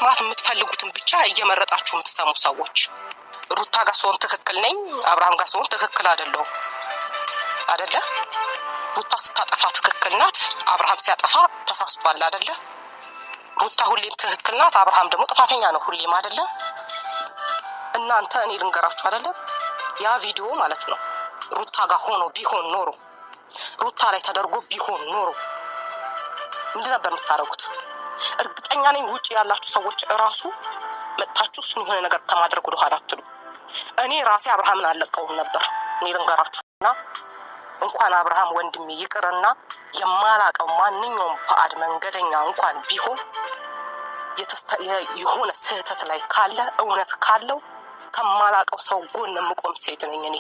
መስማት የምትፈልጉትን ብቻ እየመረጣችሁ የምትሰሙ ሰዎች ሩታ ጋር ሰውን ትክክል ነኝ፣ አብርሃም ጋር ሰውን ትክክል አይደለሁም አይደለ? ሩታ ስታጠፋ ትክክል ናት፣ አብርሃም ሲያጠፋ ተሳስቷል አይደለ? ሩታ ሁሌም ትክክል ናት፣ አብርሃም ደግሞ ጥፋተኛ ነው ሁሌም አይደለ? እናንተ እኔ ልንገራችሁ አይደለ? ያ ቪዲዮ ማለት ነው ሩታ ጋር ሆኖ ቢሆን ኖሮ ሩታ ላይ ተደርጎ ቢሆን ኖሮ ምንድን ነበር የምታደርጉት? እርግጠኛ ነኝ ውጪ ያላችሁ ሰዎች እራሱ መጣችሁ እሱን የሆነ ነገር ከማድረግ ወደ ኋላ አትሉ። እኔ ራሴ አብርሃምን አለቀውም ነበር። እኔ ልንገራችሁና እንኳን አብርሃም ወንድሜ ይቅርና የማላቀው ማንኛውም ባዕድ መንገደኛ እንኳን ቢሆን የሆነ ስህተት ላይ ካለ እውነት ካለው ከማላቀው ሰው ጎን የምቆም ሴት ነኝ እኔ።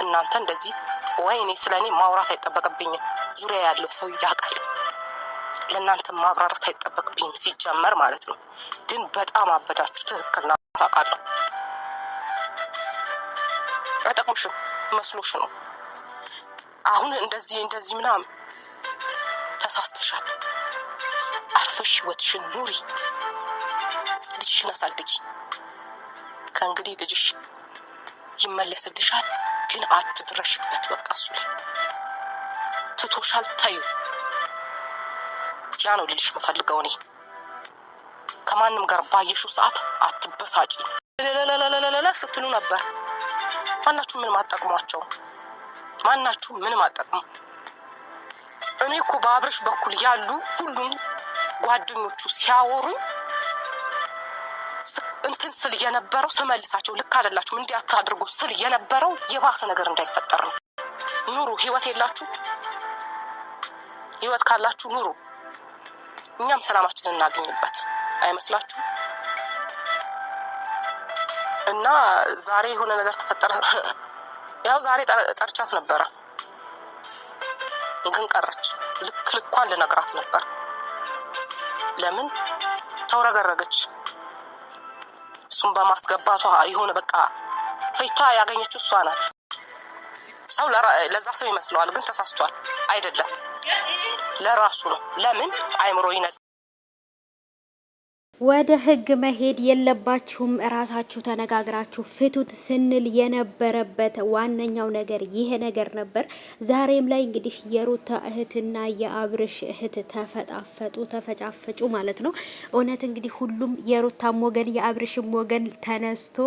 እናንተ እንደዚህ ወይ እኔ ስለኔ ማውራት አይጠበቅብኝም፣ ዙሪያ ያለው ሰው ያውቃል። ለእናንተ ማብራራት አይጠበቅብኝም ሲጀመር ማለት ነው። ግን በጣም አበዳችሁ። ትክክል ነው ታውቃለሁ። አይጠቅምሽም መስሎሽ ነው አሁን እንደዚህ ምናምን ተሳስተሻል። አርፈሽ ወጥሽን ኑሪ፣ ልጅሽን አሳድጊ። ከእንግዲህ ልጅሽ ይመለስልሻል፣ ግን አትድረሽበት። በቃ እሱ ላይ ትቶሻል፣ ታዩ። ያ ነው ልጅሽ መፈልገው እኔ። ከማንም ጋር ባየሽው ሰዓት አትበሳጪ። ለለለለለለ ስትሉ ነበር። ማናችሁ ምንም አጠቅሟቸው፣ ማናችሁ ምንም አጠቅሙ። እኔ እኮ በአብርሽ በኩል ያሉ ሁሉም ጓደኞቹ ሲያወሩ እንትን ስል የነበረው ስመልሳቸው ልክ አይደላችሁም እንዲህ አታድርጉ ስል የነበረው የባሰ ነገር እንዳይፈጠር ነው። ኑሩ፣ ህይወት የላችሁ? ህይወት ካላችሁ ኑሩ፣ እኛም ሰላማችንን እናገኝበት አይመስላችሁ? እና ዛሬ የሆነ ነገር ተፈጠረ። ያው ዛሬ ጠርቻት ነበረ ግን ቀረች። ልኳን ልነግራት ነበር። ለምን ተውረገረገች? እሱን በማስገባቷ የሆነ በቃ ፈይታ ያገኘችው እሷ ናት። ሰው ለዛ ሰው ይመስለዋል፣ ግን ተሳስቷል። አይደለም ለራሱ ነው። ለምን አይምሮ ይነጽ ወደ ህግ መሄድ የለባችሁም፣ ራሳችሁ ተነጋግራችሁ ፍቱት ስንል የነበረበት ዋነኛው ነገር ይሄ ነገር ነበር። ዛሬም ላይ እንግዲህ የሩታ እህትና የአብርሽ እህት ተፈጫፈጩ ማለት ነው። እውነት እንግዲህ ሁሉም የሩታም ወገን የአብርሽም ወገን ተነስቶ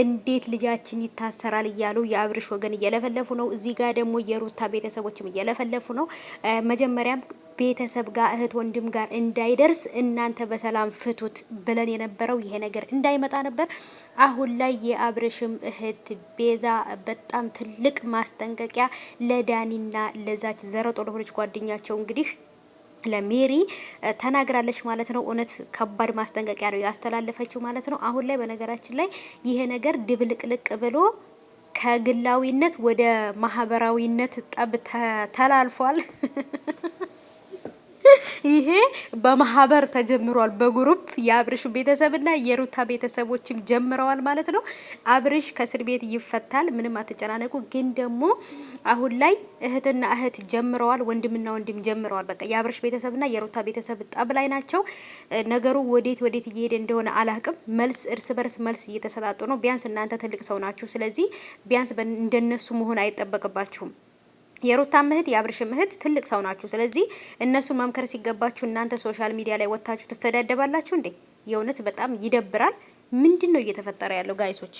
እንዴት ልጃችን ይታሰራል እያሉ የአብርሽ ወገን እየለፈለፉ ነው። እዚህ ጋር ደግሞ የሩታ ቤተሰቦችም እየለፈለፉ ነው። መጀመሪያም ቤተሰብ ጋር እህት ወንድም ጋር እንዳይደርስ እናንተ በሰላም ፍቱት ብለን የነበረው ይሄ ነገር እንዳይመጣ ነበር። አሁን ላይ የአብርሽም እህት ቤዛ በጣም ትልቅ ማስጠንቀቂያ ለዳኒና ለዛች ዘረጦ ለሆነች ጓደኛቸው እንግዲህ ለሜሪ ተናግራለች ማለት ነው። እውነት ከባድ ማስጠንቀቂያ ነው ያስተላለፈችው ማለት ነው። አሁን ላይ በነገራችን ላይ ይሄ ነገር ድብልቅልቅ ብሎ ከግላዊነት ወደ ማህበራዊነት ጠብ ተላልፏል። ይሄ በማህበር ተጀምሯል። በግሩፕ የአብርሽ ቤተሰብና የሩታ ቤተሰቦችም ጀምረዋል ማለት ነው። አብርሽ ከእስር ቤት ይፈታል፣ ምንም አትጨናነቁ። ግን ደግሞ አሁን ላይ እህትና እህት ጀምረዋል፣ ወንድምና ወንድም ጀምረዋል። በቃ የአብርሽ ቤተሰብና የሩታ ቤተሰብ ጠብ ላይ ናቸው። ነገሩ ወዴት እየሄደ እንደሆነ አላቅም። መልስ እርስ በርስ መልስ እየተሰጣጡ ነው። ቢያንስ እናንተ ትልቅ ሰው ናችሁ። ስለዚህ ቢያንስ እንደነሱ መሆን አይጠበቅባችሁም። የሩታ እህት የአብርሽ እህት ትልቅ ሰው ናችሁ። ስለዚህ እነሱ መምከር ሲገባችሁ እናንተ ሶሻል ሚዲያ ላይ ወጣችሁ ትስተዳደባላችሁ እንዴ? የእውነት በጣም ይደብራል። ምንድነው እየተፈጠረ ያለው ጋይሶች?